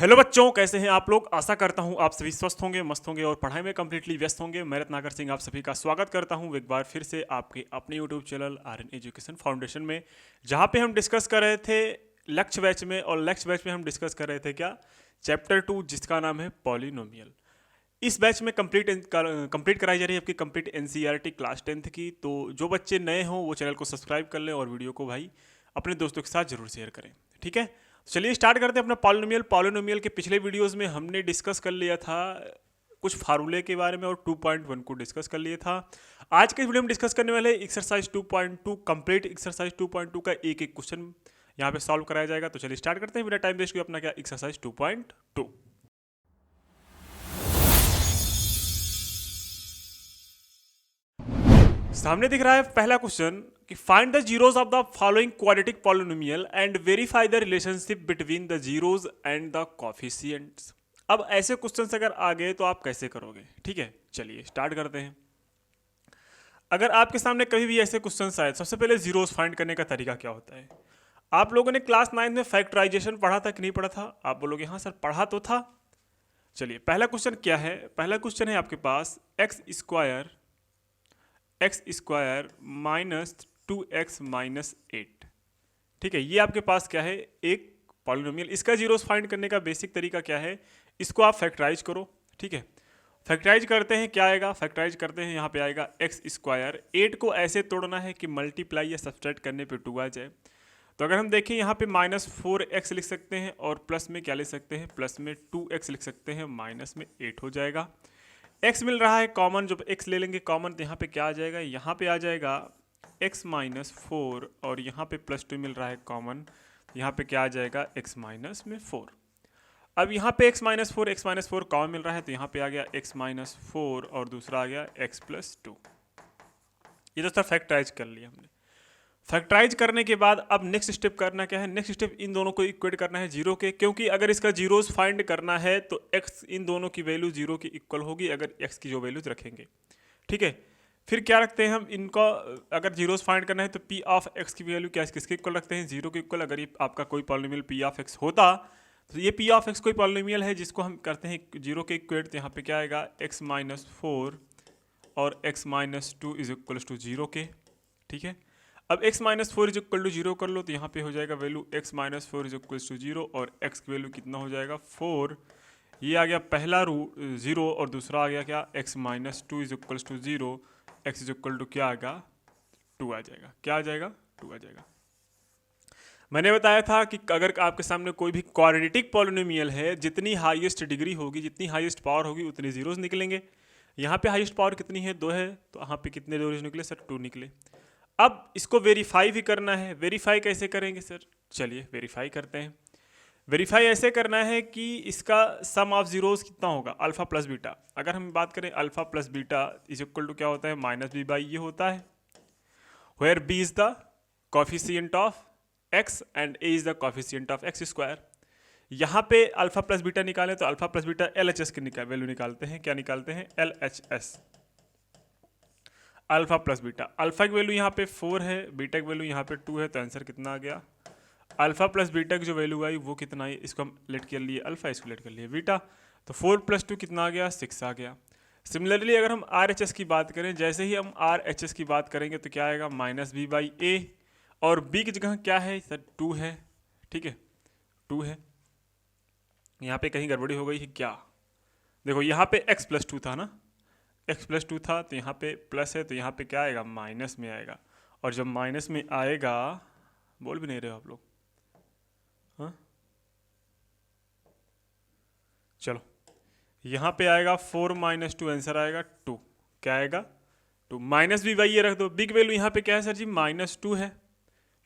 Hello बच्चों, कैसे हैं आप लोग। आशा करता हूं आप सभी स्वस्थ होंगे, मस्त होंगे और पढ़ाई में कम्प्लीटली व्यस्त होंगे। मैं रत्नाकर सिंह आप सभी का स्वागत करता हूं एक बार फिर से आपके अपने YouTube channel are an education foundation में, जहां पे हम डिस्कस कर रहे थे लक्ष्य बैच में। और लक्ष्य बैच में हम डिस्कस कर रहे थे क्या, चैप्टर 2 जिसका नाम है पॉलिनोमियल। इस बैच में कंप्लीट कराई जा रही है आपकी कंप्लीट एनसीईआरटी क्लास 10th की। तो जो बच्चे नए हों वो चैनल को सब्सक्राइब कर लें और वीडियो को भाई अपने दोस्तों के साथ जरूर शेयर करें, ठीक है। तो चलिए स्टार्ट करते हैं अपना पॉलिनोमियल। पॉलिनोमियल के पिछले वीडियोस में हमने डिस्कस कर लिया था कुछ फार्मूले के बारे में और 2.1 को डिस्कस कर लिया था। आज के वीडियो में डिस्कस करने वाले एक्सरसाइज 2.2 कंप्लीट एक्सरसाइज 2.2 का एक एक क्वेश्चन यहाँ पे सॉल्व कराया जाएगा। तो चलिए स्टार्ट करते हैं बिना टाइम वेस्ट किए अपना क्या एक्सरसाइज 2.2। सामने दिख रहा है पहला क्वेश्चन कि find the zeros of the following quadratic polynomial and verify the relationship between the zeros and the coefficients. अब ऐसे क्वेश्चंस अगर आ गए तो आप कैसे करोगे, ठीक है। चलिए स्टार्ट करते हैं। अगर आपके सामने कभी भी ऐसे क्वेश्चंस आए, सबसे पहले जीरोस फाइंड करने का तरीका क्या होता है। आप लोगों ने क्लास 9 में फैक्टराइजेशन पढ़ा था कि नहीं पढ़ा था। आप बोलोगे हाँ सर पढ़ा तो था। चलिए पहला क्वेश्चन क्या है। पहला क्वेश्चन है आपके पास x square minus 2x minus 8, ठीक है। ये आपके पास क्या है, एक पॉलिनोमियल। इसका जीरोस फाइंड करने का बेसिक तरीका क्या है, इसको आप फैक्टराइज करो, ठीक है। फैक्टराइज करते हैं, क्या आएगा, फैक्टराइज करते हैं यहाँ पे आएगा एक्स स्क्वायर। 8 को ऐसे तोड़ना है कि मल्टीप्लाई या सब्सट्रैक्ट करने पे 2 आ जाए। तो अगर हम देखें यहाँ पे -4x लिख सकते हैं और प्लस में क्या ले सकते हैं, प्लस में 2x लिख सकते हैं, माइनस में 8 हो जाएगा। x मिल रहा है कॉमन, जब x ले लेंगे कॉमन तो यहाँ पे क्या आ जाएगा, यहाँ पे आ जाएगा x माइनस 4 और यहाँ पे +2 मिल रहा है कॉमन, यहाँ पे क्या आ जाएगा x माइनस में 4। अब यहाँ पे x माइनस 4 कॉमन मिल रहा है तो यहाँ पे आ गया x माइनस 4 और दूसरा आ गया x प्लस 2। ये दोस्तों फैक्टराइज कर लिया हमने। फैक्टराइज करने के बाद अब नेक्स्ट स्टेप करना क्या है, नेक्स्ट स्टेप इन दोनों को इक्वेट करना है जीरो के, क्योंकि अगर इसका जीरोस फाइंड करना है तो x इन दोनों की वैल्यू जीरो की इक्वल होगी अगर x की जो वैल्यूज रखेंगे, ठीक है। फिर क्या रखते हैं हम इनको, अगर जीरोस फाइंड करना है तो p ऑफ x की वैल्यू क्या किसके इक्वल रखते हैं, जीरो के इक्वल। अगर ये आपका कोई पॉलिनोमियल p ऑफ x होता तो ये p ऑफ x कोई पॉलिनोमियल है जिसको हम करते हैं जीरो के इक्वेट, तो यहाँ पे क्या आएगा x माइनस 4 और x minus 2 is equal to zero के, ठीक है। अब x minus 4 is equal to zero कर लो तो यहाँ पे हो जाएगा value x minus 4 is equal to zero और x की वैल्यू कितना हो जाएगा 4। ये आ गया पहला जीरो और दूसरा आ गया क्या, x minus 2 is equal to zero, x is equal to क्या आएगा 2 आ जाएगा। क्या आ जाएगा 2 आ जाएगा। मैंने बताया था कि अगर आपके सामने कोई भी क्वाड्रेटिक पॉलिनोमियल है, जितनी हाईएस्ट डिग्री होगी, जितनी हाईएस्ट पावर होगी उतने जीरोस निकलेंगे। यहाँ पे हाईएस्ट पावर कितनी है, 2 है, तो यहाँ पे कितने जीरोस निकले सर, 2 निकले। अब इसको वेरीफाई भी करना है। वेरीफाई कैसे करेंगे सर, चलिए वेरीफाई करते हैं। वेरीफाई ऐसे करना है कि इसका सम ऑफ जीरोस कितना होगा, अल्फा प्लस बीटा। अगर हम बात करें alpha plus beta is equal to क्या होता है, माइनस बी बाई ये होता है, where B is the coefficient of X and A is the coefficient of X square. यहाँ पे अल्फा प्लस बीटा निकालें तो अल्फा प्लस बीटा LHS की वैल्यू निकालते हैं। क्या निकालते हैं, LHS, alpha plus beta. Alpha की वैल्यू यहाँ पे 4 है, बीटा की वैल्यू यहाँ पे 2 है, तो आंसर कितना आ गया, अल्फा प्लस बीटा की जो वैल्यू आई वो कितना आई, इसको हम लेट कर लिए अल्फा, इसको लेट कर लिए बीटा, तो 4 + 2 कितना आ गया, 6 आ गया। सिमिलरली अगर हम RHS की बात करें, जैसे ही हम RHS की बात करेंगे तो क्या आएगा, माइनस बी बाई ए, और बी की जगह क्या है सर, 2 है, ठीक है, 2 है। यहाँ पे कहीं गड़बड़ी हो गई है क्या, देखो यहाँ पे x प्लस 2 था ना, x प्लस 2 था तो यहाँ पे प्लस है तो यहाँ पे क्या आएगा, माइनस में आएगा। और जब माइनस में आएगा, बोल भी नहीं रहे हो आप लोग, हाँ चलो, यहाँ पे आएगा 4 - 2, आंसर आएगा 2। क्या आएगा 2, माइनस बी बाई ये रख दो। बिग वैल्यू यहाँ पे क्या है सर जी, -2 है,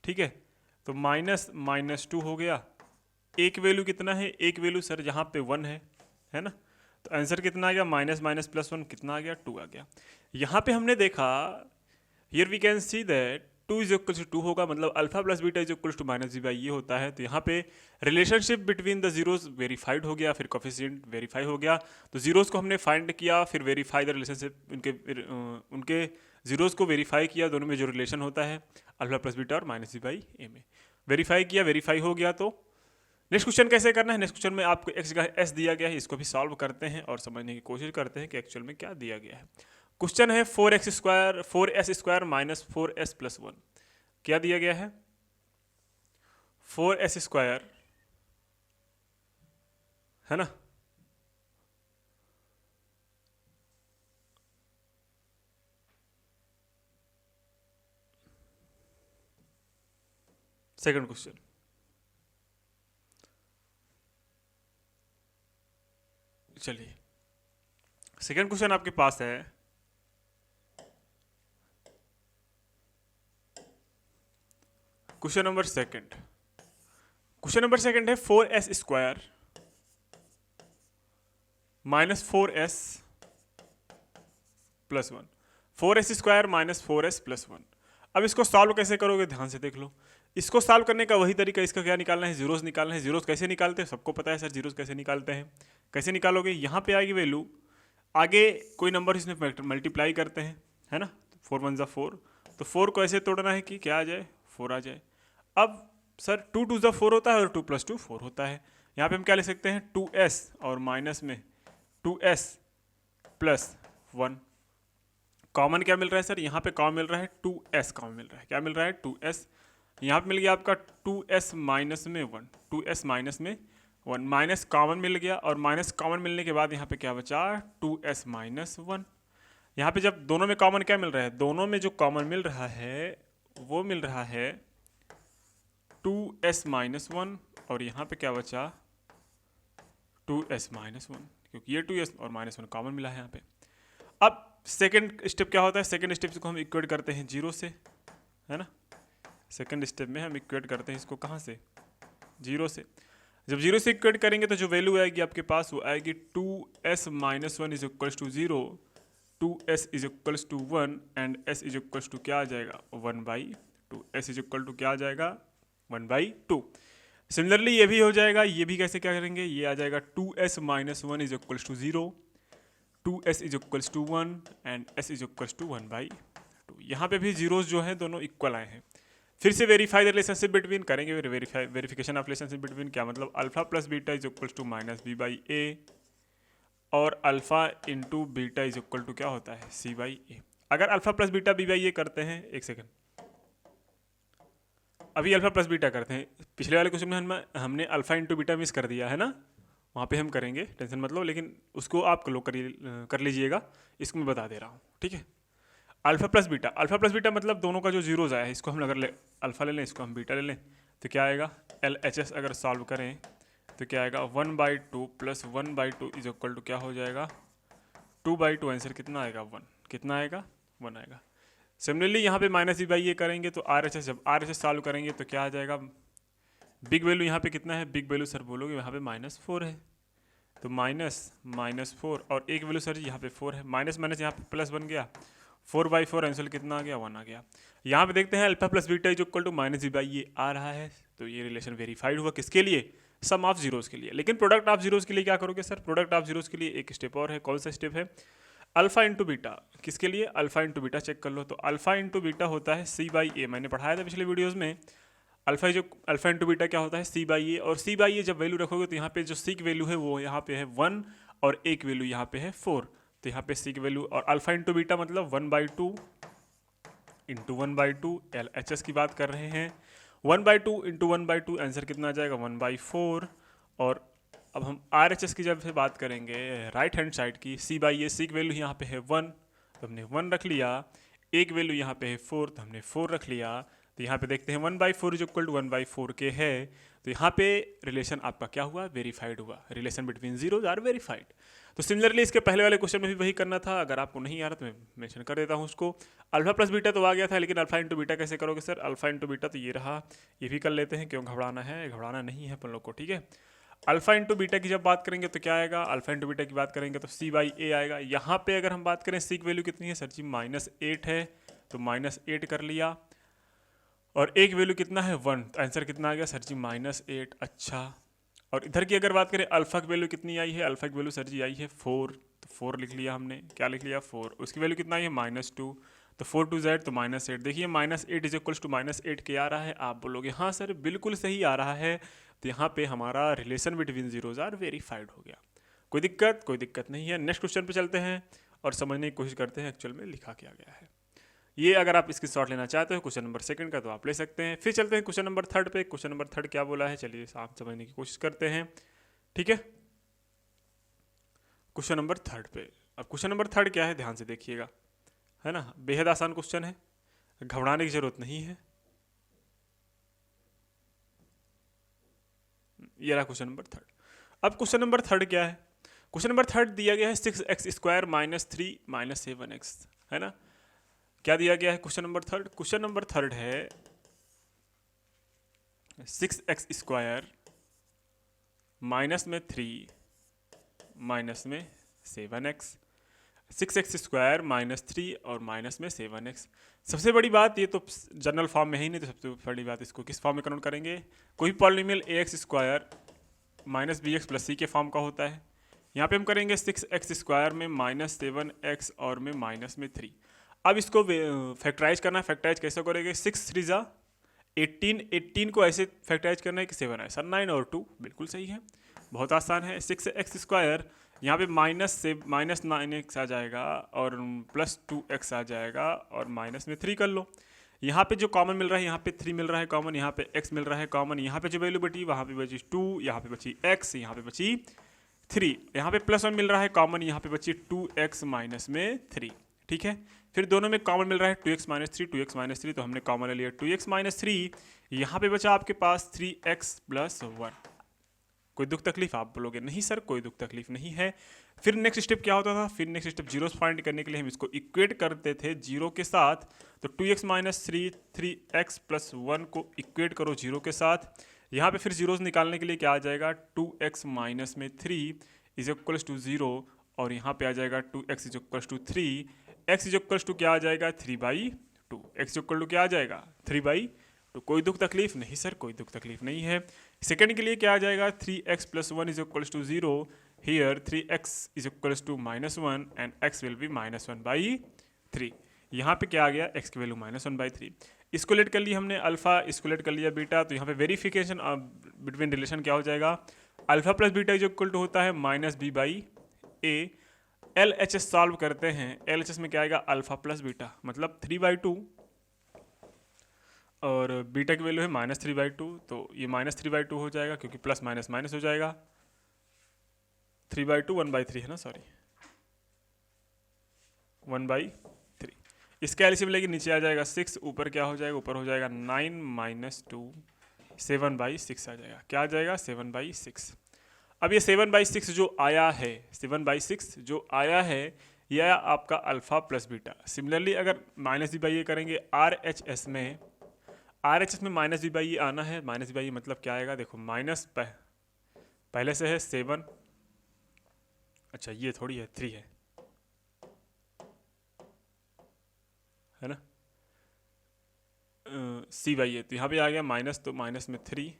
ठीक है, तो -2 हो गया। एक वैल्यू कितना है, एक वैल्यू सर यहाँ पे 1 है ना, तो आंसर कितना आ गया, माइनस माइनस प्लस 1 कितना आ गया, 2 आ गया। यहाँ पे हमने देखा, here we can see that 2 is equal to 2 होगा, मतलब alpha plus beta is equal to minus B by ये होता है। तो यहाँ पे relationship between the zeros verified हो गया, फिर कोफिशिएंट वेरीफाई हो गया। तो जीरोस को हमने फाइंड किया, फिर वेरीफाई द रिलेशनशिप, उनके जीरोस को वेरीफाई किया, दोनों में जो रिलेशन होता है अल्फा प्लस बीटा और माइनस बी बाई ए में वेरीफाई किया, वेरीफाई हो गया तो नेक्स्ट क्वेश्चन कैसे करना है, नेक्स्ट क्वेश्चन में आपको x जगह s दिया गया है, इसको भी सॉल्व करते हैं और समझने की कोशिश करते हैं कि एक्चुअल में क्या दिया गया है। क्वेश्चन है 4s² माइनस 4s प्लस 1, क्या दिया गया है 4s² है ना, सेकंड क्वेश्चन। चलिए सेकंड क्वेश्चन आपके पास है, क्वेश्चन नंबर सेकंड है 4s² minus 4s plus 1, 4s² minus 4s plus 1। अब इसको सॉल्व कैसे करोगे, ध्यान से देख लो। इसको सॉल्व करने का वही तरीका, इसका क्या निकालना है, जीरोस निकालना है। जीरोस कैसे निकालते हैं, सबको पता है सर जीरोस कैसे निकालते हैं। कैसे निकालोगे, यहाँ पे आएगी वैल्यू, आगे कोई नंबर इसमें मल्टीप्लाई करते हैं, है ना, 4 1 ज़ा 4, तो 4 को ऐसे तोड़ना है कि क्या आ जाए, 4 आ जाए। अब सर 2 2 ज़ा 4 होता है और 2 + 2 4 होता है। यहाँ पे हम क्या ले सकते हैं, 2s और माइनस में 2s प्लस 1। कॉमन क्या मिल रहा है सर, यहाँ पे कॉमन मिल रहा है 2s, कॉमन मिल रहा है, क्या मिल रहा है 2s। यहाँ पे मिल गया आपका 2s माइनस में 1, 2s माइनस में 1, माइनस कॉमन मिल गया और माइनस कॉमन मिलने के बाद यहाँ पे क्या बचा 2s माइनस 1। यहाँ पे जब दोनों में कॉमन क्या मिल रहा है, दोनों में जो कॉमन मिल रहा है वो मिल रहा है 2s माइनस 1 और यहाँ पे क्या बचा 2s माइनस 1, क्योंकि ये 2s और माइनस 1 कॉमन मिला है यहाँ पे। अब सेकेंड स्टेप क्या होता है, सेकेंड स्टेप को हम इक्वेट करते हैं 0 से, है ना। सेकेंड स्टेप में हम इक्वेट करते हैं इसको कहाँ से, 0 से। जब 0 से इक्वेट करेंगे तो जो वैल्यू आएगी आपके पास वो आएगी 2s minus 1 is equals to 0, 2s is equals to 1 and s is equals to क्या आ जाएगा 1/2, s इज इक्वल टू क्या आ जाएगा 1/2। सिमिलरली ये भी हो जाएगा, ये भी कैसे क्या करेंगे, ये आ जाएगा 2s minus 1 is equals to 0, 2s is equals to 1 and s is equals to 1/2। यहाँ पे भी जीरोस जो हैं दोनों इक्वल आए हैं। फिर से वेरीफाई द रिलेशनशिप बिटवीन करेंगे, वेरिफिकेशन ऑफ रिलेशनशिप बिटवीन, क्या मतलब alpha plus beta is equals to minus b/a और alpha into beta is equal to क्या होता है c/a। अगर अल्फा प्लस बीटा b/a करते हैं, एक सेकेंड, अभी अल्फा प्लस बीटा करते हैं, पिछले वाले क्वेश्चन में हमने अल्फा इंटू बीटा मिस कर दिया है ना, वहाँ पे हम करेंगे, टेंशन मत लो, लेकिन उसको आप कर लीजिएगा, इसको मैं बता दे रहा हूँ, ठीक है। अल्फा प्लस बीटा मतलब दोनों का जो जीरोज आया है, इसको हम अगर अल्फा ले लें, इसको हम बीटा ले लें, तो क्या आएगा LHS अगर सॉल्व करें तो क्या आएगा 1/2 प्लस 1/2 इज इक्वल टू क्या हो जाएगा 2/2। आंसर कितना आएगा 1, कितना आएगा 1 आएगा। सिमिलरली यहाँ पे माइनस b/a करेंगे तो RHS, जब RHS सॉल्व करेंगे तो क्या आ जाएगा, बिग वैल्यू यहाँ पे कितना है, बिग वैल्यू सर बोलोगे यहाँ पे -4 है, तो -4 और एक वैल्यू सर जी यहाँ पे 4 है, माइनस माइनस यहाँ पे प्लस बन गया, 4/4 आंसर कितना आ गया 1 आ गया। यहाँ पे देखते हैं alpha plus beta is equal to minus b/a आ रहा है, तो ये रिलेशन वेरीफाइड हुआ, किसके लिए, सम ऑफ जीरोस के लिए। लेकिन प्रोडक्ट ऑफ जीरोस के लिए क्या करोगे सर, प्रोडक्ट ऑफ जीरोस के लिए एक स्टेप और है, कौन सा स्टेप है, अल्फा इंटू बीटा, किसके लिए, अल्फा इंटू बीटा चेक कर लो, तो अल्फा इंटू बीटा होता है c/a, मैंने पढ़ाया था पिछले वीडियोज़ में, अल्फा इंटू बीटा क्या होता है c/a, और c/a जब वैल्यू रखोगे तो यहाँ पे जो सीक वैल्यू है वो यहाँ पे है 1 और एक वैल्यू यहाँ पे है 4, तो यहाँ पे सीक वैल्यू और अल्फा इंटू बीटा मतलब 1/2 इंटू 1/2, LHS की बात कर रहे हैं, 1/2 इंटू 1/2 आंसर कितना आ जाएगा 1/4। और अब हम RHS की जब से बात करेंगे राइट हैंड साइड की, c/a सीक वैल्यू यहाँ पे है 1 तो हमने 1 रख लिया, एक वैल्यू यहाँ पे है 4 तो हमने 4 रख लिया, तो यहाँ पे देखते हैं 1/4 इज इक्वल टू 1/4 के है, तो यहाँ पे रिलेशन आपका क्या हुआ, वेरीफाइड हुआ, relation between zeros are verified. तो सिमिलरली इसके पहले वाले क्वेश्चन में भी वही करना था, अगर आपको नहीं आ रहा तो मैं मेंशन कर देता हूँ उसको। अल्फा प्लस बीटा तो आ गया था, लेकिन अल्फा इंटू बीटा कैसे करोगे सर, अल्फा इंटू बीटा तो ये रहा, ये भी कर लेते हैं, क्यों घबराना है, घबराना नहीं है अपन लोग को, ठीक है। अल्फा इंटू बीटा की जब बात करेंगे तो क्या आएगा, अल्फा इंटू बीटा की बात करेंगे तो c/a आएगा। यहाँ पे अगर हम बात करें सीक वैल्यू कितनी है सर जी -8 है, तो -8 कर लिया, और एक वैल्यू कितना है 1, तो आंसर कितना आ गया सर जी -8। अच्छा, और इधर की अगर बात करें अल्फा की वैल्यू कितनी आई है, अल्फा की वैल्यू सर जी आई है 4, तो 4 लिख लिया हमने, क्या लिख लिया 4, उसकी वैल्यू कितना आई है -2, तो 4 2 Z तो -8। देखिए -8 इज इक्वल्स टू -8 क्या आ रहा है, आप बोलोगे हाँ सर बिल्कुल सही आ रहा है, तो यहाँ पे हमारा relation between zeros are verified हो गया। कोई दिक्कत नहीं है। नेक्स्ट क्वेश्चन पे चलते हैं और समझने की कोशिश करते हैं एक्चुअल में लिखा क्या गया है। ये अगर आप इसकी शॉर्ट लेना चाहते हो क्वेश्चन नंबर सेकंड का तो आप ले सकते हैं। फिर चलते हैं क्वेश्चन नंबर थर्ड पे। क्वेश्चन नंबर थर्ड क्या बोला है, चलिए आप समझने की कोशिश करते हैं। ठीक है, क्वेश्चन नंबर थर्ड पे। अब क्वेश्चन नंबर थर्ड क्या है, ध्यान से देखिएगा, है ना, बेहद आसान क्वेश्चन है, घबराने की जरूरत नहीं है। ये रहा क्वेश्चन नंबर थर्ड। अब क्वेश्चन नंबर थर्ड क्या है, क्वेश्चन नंबर थर्ड दिया गया है 6x² - 3 - 7x, है ना। क्या दिया गया है question number third, question number third है 6x² माइनस में 3 माइनस में 7x, 6x² -3 और माइनस में 7x। सबसे बड़ी बात, ये तो जनरल फॉर्म में है ही नहीं, तो सबसे बड़ी बात इसको किस फॉर्म में कन्वर्ट करेंगे। कोई पॉलिनोमियल ax² - bx + c के फॉर्म का होता है। यहाँ पे हम करेंगे 6x² में -7x और में माइनस में 3। अब इसको फैक्टराइज करना है। फैक्टराइज कैसे करेंगे, 6 3 जा 18, 18 को ऐसे फैक्टराइज करना है कि 7 आए, सर 9 और 2, बिल्कुल सही है, बहुत आसान है। 6x² यहाँ पे -9x आ जाएगा और +2x आ जाएगा और माइनस में 3 कर लो। यहाँ पे जो कॉमन मिल रहा है, यहाँ पे 3 मिल रहा है कॉमन, यहाँ पे x मिल रहा है कॉमन, यहाँ पे जो वैल्यू बची वहाँ पे बची 2, यहाँ पे बची x, यहाँ पे बची 3, यहाँ पे +1 मिल रहा है कॉमन, यहाँ पे बची 2x माइनस में 3। ठीक है, फिर दोनों में कॉमन मिल रहा है 2x - 3, 2x - 3, तो हमने कॉमन ले लिया 2x - 3। यहाँ पे बचा आपके पास 3x + 1। कोई दुख तकलीफ, आप बोलोगे नहीं सर कोई दुख तकलीफ नहीं है। फिर नेक्स्ट स्टेप क्या होता था, फिर नेक्स्ट स्टेप जीरोस फाइंड करने के लिए हम इसको इक्वेट करते थे जीरो के साथ। तो 2x - 3 3x + 1 को इक्वेट करो जीरो के साथ। यहाँ पे फिर जीरोस निकालने के लिए क्या आ जाएगा, 2x माइनस में 3 = 0 और यहाँ पे आ जाएगा 2x = 3, x = क्या आ जाएगा 3/2, x = क्या आ जाएगा 3/2। कोई दुख तकलीफ नहीं सर कोई दुख तकलीफ नहीं है। सेकंड के लिए क्या आ जाएगा 3x + 1 = 0, here 3x = -1 and x will be -1/3। यहाँ पे क्या आ गया, x की वैल्यू -1/3। इसको लेट कर लिया हमने अल्फा, इसको लेट कर लिया बीटा, तो यहाँ पे वेरिफिकेशन बिटवीन रिलेशन क्या हो जाएगा, अल्फा + बीटा = होता है -b/a। LHS सॉल्व करते हैं, LHS में क्या आएगा अल्फा + बीटा मतलब 3/2 और बीटा की वैल्यू है -3/2, तो ये -3/2 हो जाएगा क्योंकि प्लस माइनस माइनस हो जाएगा। 3/2 1/3 है ना, सॉरी 1/3। इसका एलसीएम लेके नीचे आ जाएगा 6, ऊपर क्या हो जाएगा, ऊपर हो जाएगा 9 - 2 7/6 आ जाएगा। क्या आ जाएगा 7/6। अब ये 7/6 जो आया है, 7/6 जो आया है यह आपका अल्फा + बीटा। सिमिलरली अगर -b/a करेंगे RHS में, RHS में -b/a आना है। -b/a मतलब क्या आएगा, देखो माइनस पहले से है 7, अच्छा ये थोड़ी है 3 है ना, c/a, तो यहाँ पे आ गया माइनस, तो माइनस में 3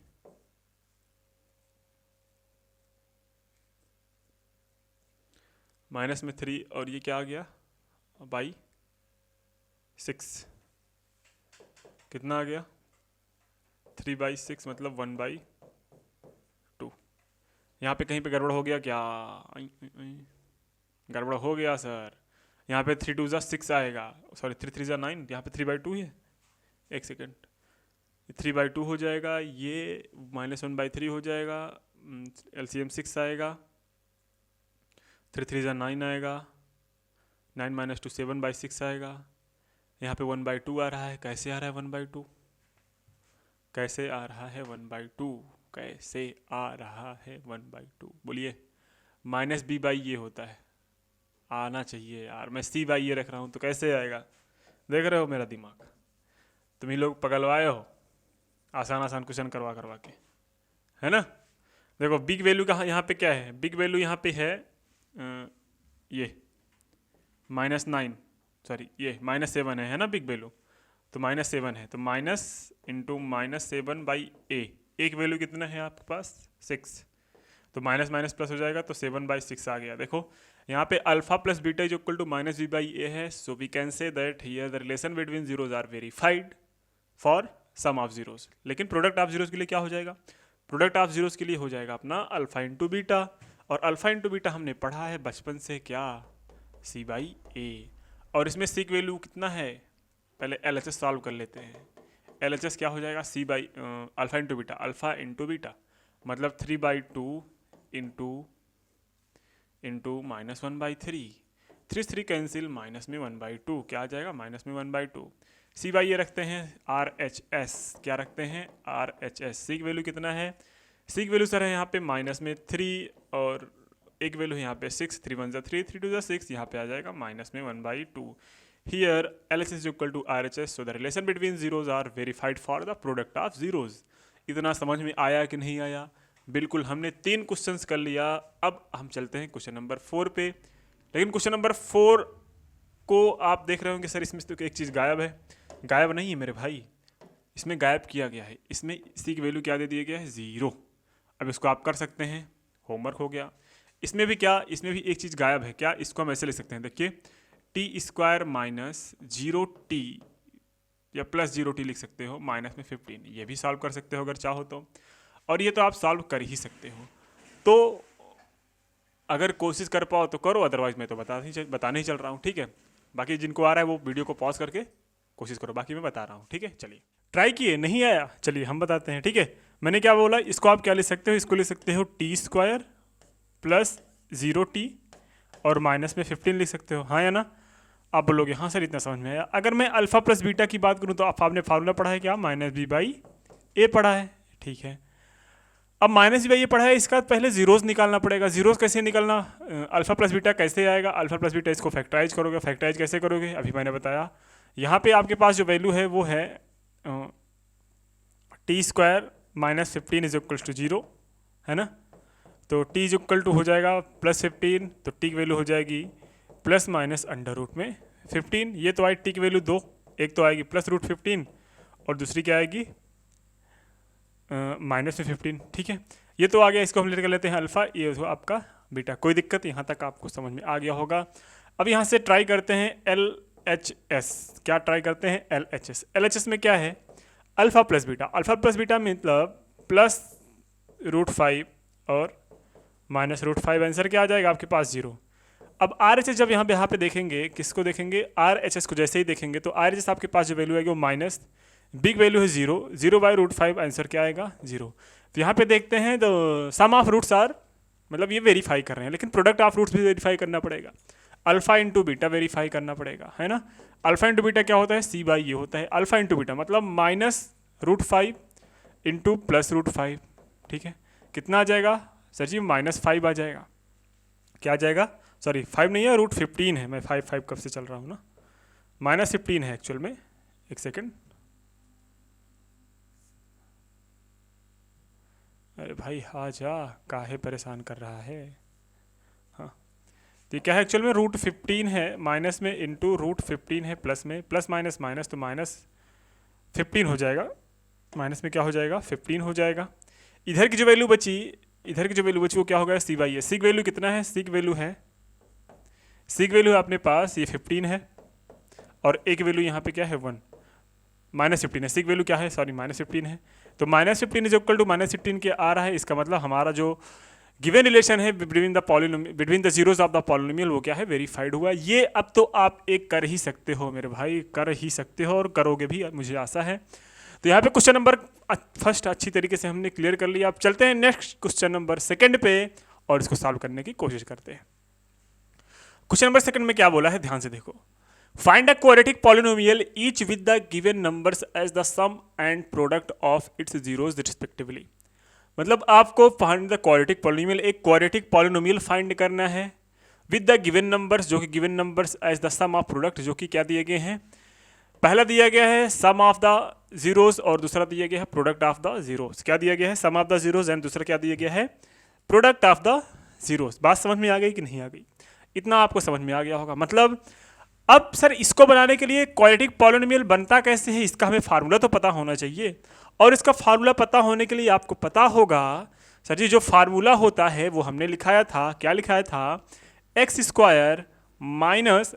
और ये क्या आ गया /6, कितना आ गया 3/6 मतलब 1/2। यहाँ पे कहीं पे गड़बड़ हो गया क्या, गड़बड़ हो गया सर, यहाँ पे 3 2 6 आएगा, सॉरी 3 3 9, यहाँ पे 3/2 है, एक सेकेंड, 3/2 हो जाएगा, ये -1/3 हो जाएगा, LCM 6 आएगा, 3 3 9 आएगा, 9 - 2 7/6 आएगा, यहाँ पे 1/2 आ रहा है। कैसे आ रहा है 1/2, कैसे आ रहा है 1/2, कैसे आ रहा है 1/2, बोलिए। -b/a होता है, आना चाहिए यार, मैं c/a रख रहा हूँ तो कैसे आएगा, देख रहे हो मेरा दिमाग, तुम ही लोग पगलवाए हो आसान आसान क्वेश्चन करवा करवा के, है ना। देखो बिग वैल्यू का यहाँ पे क्या है, बिग वैल्यू यहाँ पे है ये -9, सॉरी ये -7 है ना बिग वैल्यू, तो -7 है, तो माइनस इंटू -7/a, एक वैल्यू कितना है आपके पास 6, तो माइनस माइनस प्लस हो जाएगा, तो 7/6 आ गया। देखो यहाँ पे अल्फा + बीटा = -b/a है, so we can say that here the relation between zeros are verified for sum of zeros. लेकिन प्रोडक्ट ऑफ जीरोज के लिए क्या हो जाएगा, प्रोडक्ट ऑफ जीरोस के लिए हो जाएगा अपना अल्फा इंटू बीटा, और अल्फा इंटू बीटा हमने पढ़ा है बचपन से क्या, सी बाई ए। और इसमें सी की वैल्यू कितना है, पहले एल एच एस सॉल्व कर लेते हैं। एल एच एस क्या हो जाएगा, c by alpha into beta, alpha into beta मतलब 3/2 इंटू -1/3, 3 कैंसिल, माइनस में 1/2 क्या आ जाएगा, माइनस में 1/2। सी बाई ये रखते हैं आर एच एस, क्या रखते हैं आर एच एस। सी की वैल्यू कितना है, सी की वैल्यू सर है यहाँ पे माइनस में 3 और एक वैल्यू है यहाँ पे 6, 3 1 3, 3 2 6, यहाँ पे आ जाएगा माइनस में 1/2। Here L H S equal to R H S, so the relation between zeros are verified for the product of zeros. इतना समझ में आया कि नहीं आया, बिल्कुल। हमने 3 क्वेश्चंस कर लिया, अब हम चलते हैं क्वेश्चन नंबर 4 पे। लेकिन क्वेश्चन नंबर 4 को आप देख रहे होंगे सर इसमें तो एक चीज़ गायब है। गायब नहीं है मेरे भाई, इसमें गायब किया गया है। इसमें सी की वैल्यू क्या दे दिया गया है, 0। अब इसको आप कर सकते हैं, होमवर्क हो गया। इसमें भी क्या, इसमें भी एक चीज़ गायब है, क्या, इसको हम ऐसे लिख सकते हैं, देखिए t² माइनस 0t या प्लस 0t लिख सकते हो, माइनस में 15, ये भी सॉल्व कर सकते हो अगर चाहो तो, और ये तो आप सॉल्व कर ही सकते हो। तो अगर कोशिश कर पाओ तो करो, अदरवाइज मैं तो बताने ही चल रहा हूँ, ठीक है। बाकी जिनको आ रहा है वो वीडियो को पॉज करके कोशिश करो, बाकी मैं बता रहा हूँ, ठीक है। चलिए ट्राई किए, नहीं आया, चलिए हम बताते हैं, ठीक है। मैंने क्या बोला, इसको आप क्या लिख सकते हो, इसको लिख सकते हो t² प्लस 0t और माइनस में 15 लिख सकते हो, हाँ या ना। आप बोलोगे हाँ सर इतना समझ में आया। अगर मैं अल्फा प्लस बीटा की बात करूँ तो आपने फार्मूला पढ़ा है क्या, -b/a पढ़ा है, ठीक है। अब -b/a पढ़ा है, इसका पहले जीरोस निकालना पड़ेगा। जीरोस कैसे निकालना, अल्फा प्लस बीटा कैसे आएगा, अल्फा प्लस बीटा इसको फैक्टराइज करोगे, फैक्टराइज कैसे करोगे, अभी मैंने बताया। यहाँ पे आपके पास जो वैल्यू है वो है t² minus 15 is equals to 0, है ना। तो t इज इक्वल टू हो जाएगा प्लस 15, तो t की वैल्यू हो जाएगी प्लस माइनस अंडर रूट में 15। ये तो आई t की वैल्यू 2, एक तो आएगी प्लस रूट 15 और दूसरी क्या आएगी माइनस में 15, ठीक है। ये तो आ गया, इसको हम लेकर लेते हैं अल्फा, ये हो आपका बीटा। कोई दिक्कत, यहाँ तक आपको समझ में आ गया होगा। अब यहाँ से ट्राई करते हैं LHS, क्या ट्राई करते हैं LHS। LHS में क्या है, alpha plus beta. Alpha plus beta मतलब प्लस √5 और माइनस √5, आंसर क्या आ जाएगा आपके पास 0। अब RHS जब यहाँ पे देखेंगे, किसको देखेंगे, RHS को जैसे ही देखेंगे तो RHS आपके पास जो वैल्यू आएगी वो माइनस, बिग वैल्यू है 0, 0/√5, आंसर क्या आएगा 0। तो यहाँ पे देखते हैं तो सम ऑफ रूट्स आर, मतलब ये वेरीफाई कर रहे हैं, लेकिन प्रोडक्ट ऑफ रूट्स भी वेरीफाई करना पड़ेगा। अल्फा इंटू बीटा वेरीफाई करना पड़ेगा, है ना। अल्फा इंटू बीटा क्या होता है, c/, ये होता है अल्फा इंटू बीटा, मतलब -√5 इंटू प्लस √5, ठीक है। कितना आ जाएगा सर जी, -5 आ जाएगा। क्या आ जाएगा, सॉरी 5 नहीं है, √15 है, मैं 5 कब से चल रहा हूँ ना, -15 है एक्चुअल में। एक सेकेंड, अरे भाई हाँ जा, काहे परेशान कर रहा है। हाँ तो क्या है एक्चुअल में √15 है, माइनस में इंटू √15 है, प्लस में, प्लस माइनस माइनस तो -15 हो जाएगा, माइनस में क्या हो जाएगा 15 हो जाएगा। इधर की जो वैल्यू बची, वो क्या होगा, c/a। सी की वैल्यू कितना है, सी की वैल्यू है अपने पास ये 15 है, और एक वैल्यू यहाँ पे क्या है 1, -15 है। सी की वैल्यू क्या है, सॉरी -15 है, तो -15 इज इक्वल टू -15 के आ रहा है। इसका मतलब हमारा जो गिवन रिलेशन है between the zeros of the polynomial वो क्या है, वेरीफाइड हुआ। ये अब तो आप एक कर ही सकते हो मेरे भाई, कर ही सकते हो और करोगे भी, मुझे आशा है। तो यहाँ पे क्वेश्चन नंबर फर्स्ट अच्छी तरीके से हमने क्लियर कर लिया। अब चलते हैं नेक्स्ट क्वेश्चन नंबर सेकंड पे और इसको सॉल्व करने की कोशिश करते हैं। क्वेश्चन नंबर सेकंड में क्या बोला है, ध्यान से देखो। Find a quadratic polynomial each with the given numbers as the sum and product of its zeros respectively. मतलब आपको फाइंड द क्वाड्रेटिक पॉलिनोमियल, एक क्वाड्रेटिक पॉलिनोमियल फाइंड करना है विद द गिवन नंबर्स, जो कि given numbers as the sum of product, जो कि क्या दिए गए हैं, पहला दिया गया है सम ऑफ द जीरोस और दूसरा दिया गया है प्रोडक्ट ऑफ द जीरोस। क्या दिया गया है, sum of the zeros and दूसरा क्या दिया गया है, प्रोडक्ट ऑफ द जीरोस। बात समझ में आ गई कि नहीं आ गई, इतना आपको समझ में आ गया होगा। मतलब अब सर इसको बनाने के लिए क्वाड्रेटिक पॉलिनोमियल बनता कैसे है, इसका हमें फार्मूला तो पता होना चाहिए, और इसका फार्मूला पता होने के लिए आपको पता होगा सर जी जो फार्मूला होता है वो हमने लिखाया था, क्या लिखाया था, x² माइनस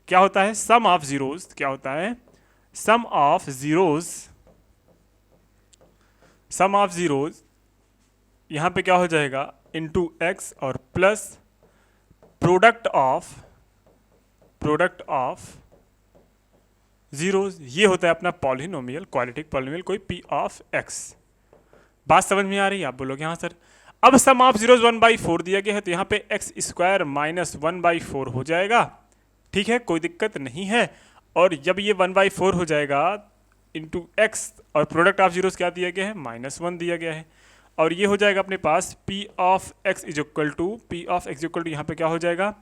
क्या होता है, सम ऑफ जीरोस, क्या होता है, sum of zeros sum of zeros यहाँ पे क्या हो जाएगा इंटू एक्स और प्लस प्रोडक्ट ऑफ जीरोज, ये होता है अपना पॉलिनोमियल, क्वाड्रेटिक पॉलिनोमियल कोई पी ऑफ एक्स। बात समझ में आ रही है? आप बोलोगे हाँ सर। अब सम ऑफ जीरोज 1/4 दिया गया है तो यहाँ पे एक्स स्क्वायर माइनस 1/4 हो जाएगा, ठीक है, कोई दिक्कत नहीं है। और जब ये 1/4 हो जाएगा इंटू एक्स और प्रोडक्ट ऑफ जीरोज क्या दिया गया है, -1 दिया गया है, और ये हो जाएगा अपने पास p of x is equal to यहाँ पे क्या हो जाएगा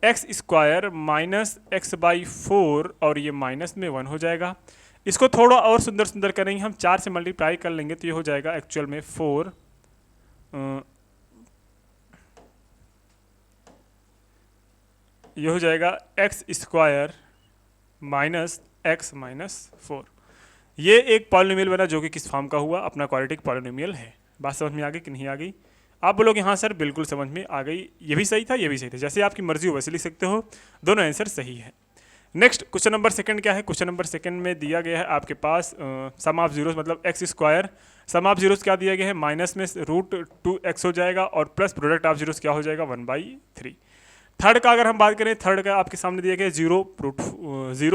एक्स स्क्वायर माइनस x/4 और ये माइनस में 1 हो जाएगा। इसको थोड़ा और सुंदर करेंगे हम, 4 से मल्टीप्लाई कर लेंगे तो ये हो जाएगा एक्चुअल में 4 ये हो जाएगा x square minus x minus 4। ये एक पॉलिनोमियल बना जो कि किस फॉर्म का हुआ, अपना क्वाड्रेटिक पॉलिनोमियल है। बात समझ में आ गई कि नहीं आ गई? आप बोलोगे हाँ सर बिल्कुल समझ में आ गई, ये भी सही था ये भी सही था, जैसे आपकी मर्जी हो वैसे लिख सकते हो, दोनों आंसर सही है। नेक्स्ट क्वेश्चन नंबर सेकंड क्या है? क्वेश्चन नंबर सेकंड में दिया गया है आपके पास सम ऑफ जीरोस मतलब X square, sum of zeros क्या दिया गया है, माइनस में √2x हो जाएगा और प्लस प्रोडक्ट ऑफ जीरोस क्या हो जाएगा 1/3। थर्ड का अगर हम बात करें, थर्ड का आपके सामने दिया गया है 0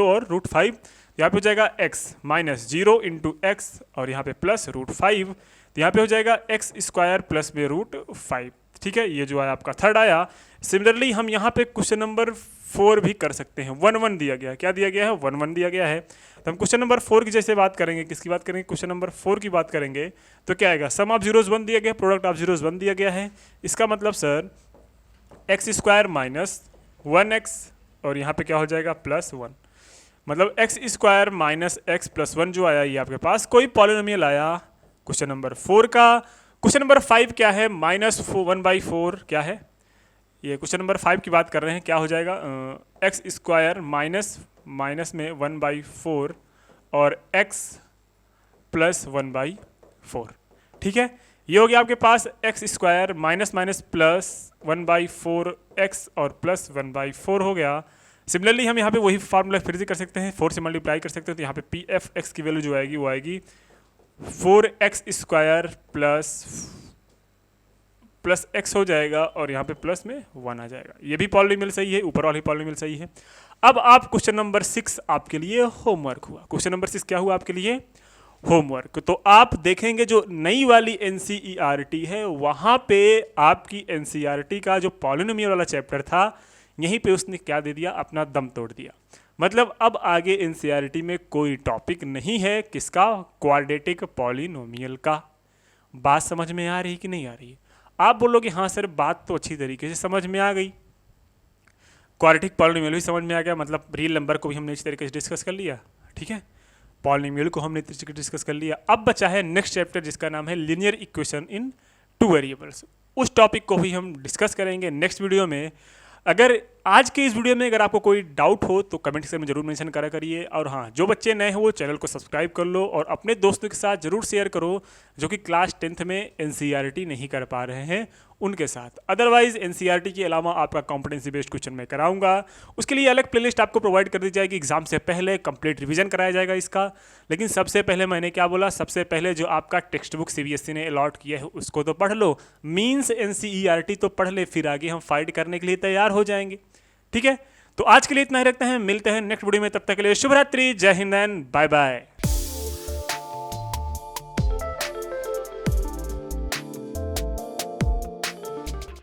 और √5, यहाँ पे हो जाएगा x माइनस 0 इंटू एक्स और यहाँ पे प्लस √5, तो यहाँ पे हो जाएगा एक्स स्क्वायर प्लस में √5, ठीक है, ये जो है आपका थर्ड आया। सिमिलरली हम यहाँ पे क्वेश्चन नंबर 4 भी कर सकते हैं, 1 दिया गया है, क्या दिया गया है 1 दिया गया है, तो हम क्वेश्चन नंबर 4 की जैसे बात करेंगे, किसकी बात करेंगे, क्वेश्चन नंबर 4 की बात करेंगे तो क्या आएगा, सम ऑफ जीरोस 1 दिया गया है, प्रोडक्ट ऑफ जीरोस 1 दिया गया है, इसका मतलब sir x square minus 1x और यहाँ पे क्या हो जाएगा +1, मतलब X square minus x plus 1 जो आया ये आपके पास कोई पॉलिनोमियल आया क्वेश्चन नंबर 4 का। क्वेश्चन नंबर 5 क्या है, -1/4 क्या है, ये क्वेश्चन नंबर 5 की बात कर रहे हैं, क्या हो जाएगा एक्स स्क्वायर माइनस में 1/4 और x प्लस 1/4, ठीक है, ये हो गया आपके पास x square minus plus 1/4 x और प्लस 1/4 हो गया। सिमिलरली हम यहाँ पे वही फार्मूला फिर से कर सकते हैं, 4 से मल्टीप्लाई कर सकते हैं, तो यहाँ पे पी एफ एक्स की वैल्यू जो आएगी वो आएगी 4x स्क्वायर प्लस x हो जाएगा और यहाँ पे प्लस में 1 आ जाएगा, ये भी पॉलिनोमियल सही है, ऊपर वाली पॉलिनोमियल सही है। अब आप क्वेश्चन नंबर 6 आपके लिए होमवर्क हुआ, क्वेश्चन नंबर 6 क्या हुआ आपके लिए होमवर्क, तो आप देखेंगे जो नई वाली NCERT है वहाँ पे आपकी NCERT का जो पॉलिनोमियल वाला चैप्टर था यहीं पे उसने क्या दे दिया, अपना दम तोड़ दिया। मतलब अब आगे NCERT में कोई टॉपिक नहीं है किसका, क्वाड्रेटिक पॉलिनोमियल का। बात समझ में आ रही कि नहीं आ रही है? आप बोलोगे हाँ सर बात तो अच्छी तरीके से समझ में आ गई, क्वाड्रेटिक पॉलिनोमियल भी समझ में आ गया, मतलब रियल नंबर को भी हमने इस तरीके से डिस्कस कर लिया, ठीक है, पॉलिनोमियल को हमने इस तरीके से डिस्कस कर लिया। अब बचा है नेक्स्ट चैप्टर जिसका नाम है लीनियर इक्वेशन इन 2 वेरिएबल्स, उस टॉपिक को भी हम डिस्कस करेंगे नेक्स्ट वीडियो में। अगर आज के इस वीडियो में अगर आपको कोई डाउट हो तो कमेंट सेक्शन में जरूर मेंशन करा करिए, और हाँ जो बच्चे नए हैं वो चैनल को सब्सक्राइब कर लो और अपने दोस्तों के साथ जरूर शेयर करो जो कि क्लास 10th में NCERT नहीं कर पा रहे हैं उनके साथ। अदरवाइज NCERT के अलावा आपका कॉम्पिटेंसी बेस्ड क्वेश्चन मैं कराऊंगा, उसके लिए अलग प्लेलिस्ट आपको प्रोवाइड कर दी जाएगी, एग्जाम से पहले कंप्लीट रिवीजन कराया जाएगा इसका। लेकिन सबसे पहले मैंने क्या बोला, सबसे पहले जो आपका टेक्स्ट बुक CBSE ने अलॉट किया है उसको तो पढ़ लो, मीन्स NCERT तो पढ़ ले, फिर आगे हम फाइट करने के लिए तैयार हो जाएंगे, ठीक है। तो आज के लिए इतना ही रखते हैं, मिलते हैं नेक्स्ट वीडियो में, तब तक के लिए शुभ रात्रि, जय हिंद एंड बाय बाय।